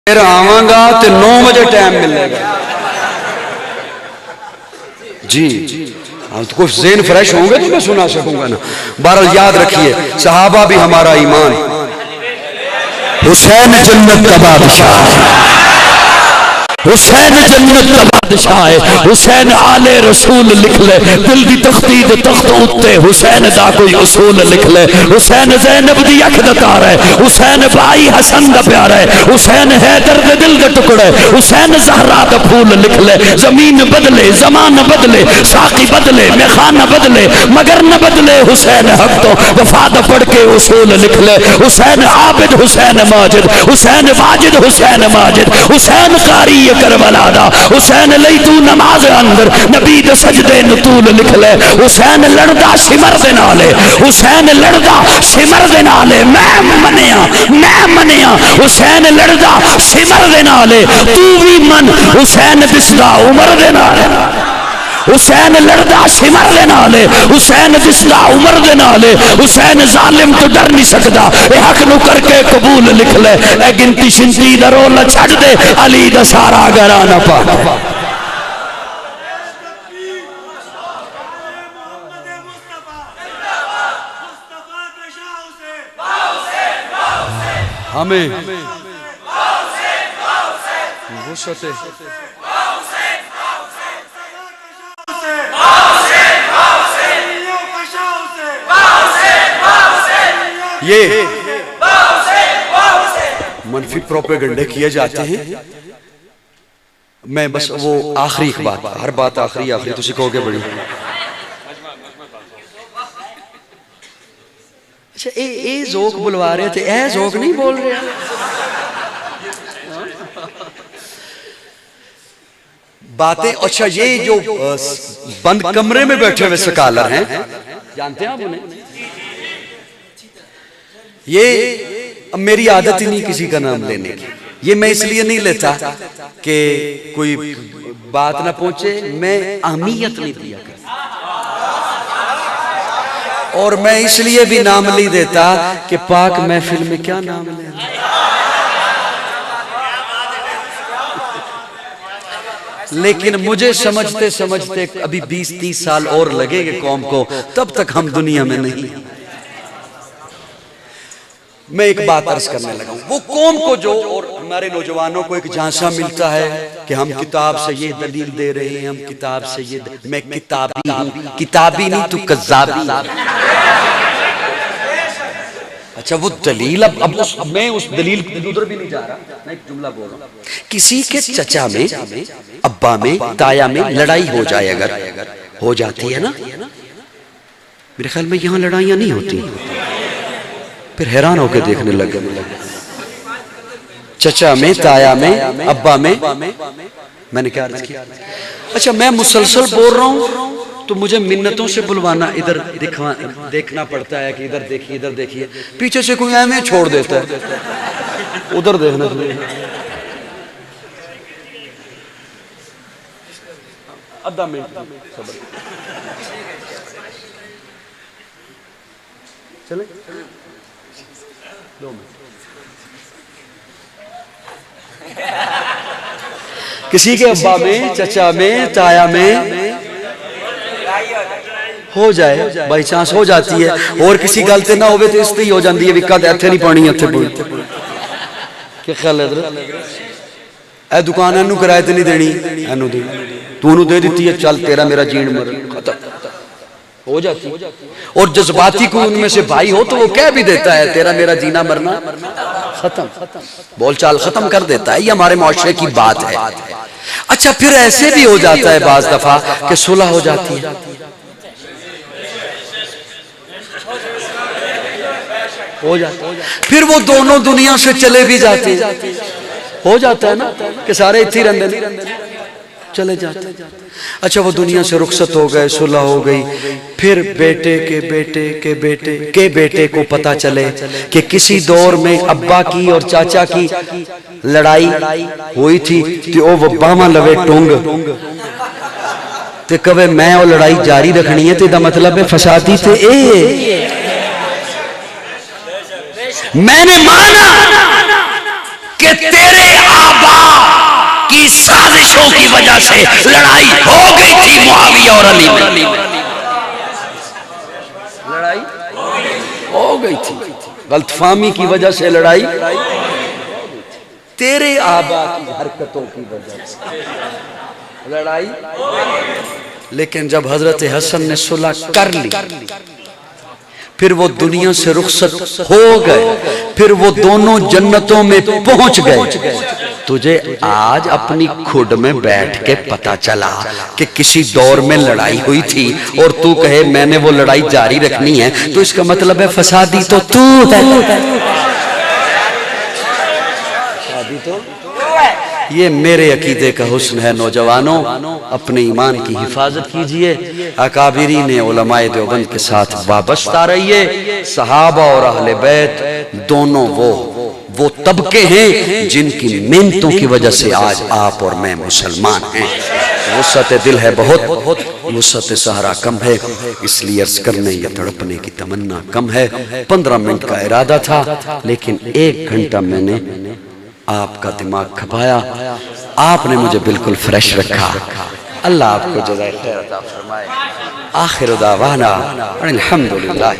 پھر آواں گا تو 9 بجے ٹائم ملے گا جی تو کچھ ذہن فریش ہوں گے تو میں سنا سکوں گا نا. بہرحال یاد رکھیے صحابہ بھی ہمارا ایمان. حسین جنت کا بادشاہ ہے، حسین جنت کا بادشاہ ہے. حسین آل رسول لکھ لے دل دی تختی دے تخت اتے حسین دا کوئی اصول لکھ لے. حسین زینب دی اکھ دا تار ہے، حسین بھائی حسن دا پیار ہے، حسین حیدر دے دل دے ٹکڑے، حسین زہرا دا پھول لکھ لے. زمین بدلے زمان بدلے ساقی بدلے میخانہ بدلے مگر نہ بدلے حسین حق تو وفا دا پڑھ کے اصول لکھ لے. حسین عابد حسین ماجد حسین واجد حسین ماجد حسین قاری کربلا دا حسین لئی تو نماز اندر نبی دے سجدے نطول لکھ لے. حسین لڑدا شمر دے نالے حسین لڑدا شمر دے نالے میں منیا حسین لڑدا شمر دے نالے تو بھی من حسین دسدا عمر دے نالے. حسین لڑدا شمر دے نالے حسین دسدا عمر دے نالے. حسین ظالم تو ڈر نہیں سکدا اے حق نو کر کے قبول لکھ لے. اے گنتی شنتی دا رول چھڑ دے علی دا سارا گھرانہ پا. ہمیں وسعت یہ منفی پروپیگنڈے کیے جاتے ہیں. میں بس وہ آخری بات ہر بات آخری تو سکھو گے بڑی. اچھا اے ذوق بلوا رہے تھے اے ذوق نہیں بول رہے باتیں. اچھا یہ جو بند کمرے میں بیٹھے ہوئے سکالر ہیں جانتے ہیں آپ انہیں؟ یہ میری عادت ہی نہیں کسی کا نام لینے کی. یہ میں اس لیے نہیں لیتا کہ کوئی بات نہ پہنچے. میں اہمیت نہیں دیا کرتا اور میں اس لیے بھی نام نہیں دیتا کہ پاک محفل میں کیا نام لینا. لیکن مجھے سمجھتے سمجھتے ابھی 20-30 سال اور لگے گے قوم کو تب تک ہم دنیا میں نہیں. میں ایک بات عرض کرنے لگا ہوں وہ قوم کو جو اور ہمارے نوجوانوں کو ایک جھانسا ملتا ہے کہ ہم کتاب سے یہ دلیل دے رہے ہیں ہم کتاب سے یہ میں کتابی ہوں. کتابی نہیں تو کذابی. اچھا وہ دلیل اب میں اس دلیل ادھر بھی نہیں جا رہا. میں ایک جملہ بول رہا ہوں. کسی کے چچا میں ابا میں تایا میں لڑائی ہو جائے اگر ہو جاتی ہے نا میرے خیال میں یہاں لڑائیاں نہیں ہوتی. پھر حیران ہو کے دیکھنے لگے چچا میں تایا میں ابا میں نے کیا عرض کیا. اچھا میں مسلسل بول رہا ہوں تو مجھے منتوں سے بلوانا ادھر دیکھنا پڑتا ہے کہ ادھر دیکھیے ادھر دیکھیے. پیچھے سے کوئی ایویں چھوڑ دیتا ہے ادھر دیکھنا آدھا منٹ صبر چلے کسی کے ابا میں چچا میں تایا میں ہو جائے بائی چانس ہو جاتی ہے اور کسی گلتے نہ ہوئے تو اس طرح ہی ہو جاندی ہے وکا دے ایتھے نہیں پانی ایتھے پوئی. کیا خیال ہے حضرت اے دکان انہوں کرایت نہیں دینی انہوں دے تو انہوں دے دیتی ہے چل تیرا میرا جین مر ختم ہو جاتی. اور جذباتی کوئی ان میں سے بھائی ہو تو وہ کہہ بھی دیتا ہے تیرا میرا جینا مرنا ختم بول چال ختم کر دیتا ہے. یہ ہمارے معاشرے کی بات ہے. اچھا پھر ایسے بھی ہو جاتا ہے بعض دفعہ کہ صلح ہو جاتی ہے. ہو جاتا پھر وہ دونوں دنیا سے چلے بھی جاتے ہیں. ہو جاتا ہے نا کہ سارے اتھی رندے چلے جاتے. اچھا وہ دنیا سے رخصت ہو گئے صلح ہو گئی. پھر بیٹے کے بیٹے کے بیٹے کے بیٹے کو پتا چلے کہ کسی دور میں ابا کی اور چاچا کی لڑائی ہوئی تھی تو وہ باما لوے ٹونگ تے کبھی میں وہ لڑائی جاری رکھنی ہے تے دا مطلب ہے فسادی تے اے میں نے مانا کہ تیرے وجہ سے لڑائی ہو گئی تھی معاویہ اور علی میں. لڑائی ہو گئی تھی، غلط فہمی کی وجہ سے لڑائی، تیرے آبا کی حرکتوں کی وجہ سے لڑائی. لیکن جب حضرت حسن نے صلح کر لی، پھر وہ دنیا سے رخصت ہو گئے، پھر وہ دونوں جنتوں میں پہنچ گئے. تجھے آج اپنی کھڈ میں بیٹھ کے پتا چلا کہ کسی دور میں لڑائی ہوئی تھی اور تو کہے میں نے وہ لڑائی جاری رکھنی ہے، تو اس کا مطلب ہے فسادی تو تو ہے. یہ میرے عقیدے کا حسن ہے. نوجوانوں اپنے ایمان کی حفاظت کیجئے، اکابرین علماء دیوبند کے ساتھ وابستہ رہیے. صحابہ اور اہل بیت دونوں وہ طبقے ہیں جن کی محنتوں کی وجہ سے آج آپ اور میں مسلمان ہیں. وسعت دل ہے بہت، وسعت صحرا کم ہے، اس لیے عرض کرنے یا تڑپنے کی تمنا کم ہے. 15 منٹ کا ارادہ تھا لیکن 1 گھنٹہ میں نے آپ کا دماغ کھپایا. آپ نے مجھے بالکل فریش رکھا. اللہ آپ کو جزائے خیر عطا فرمائے. آخر دعوانا الحمدللہ.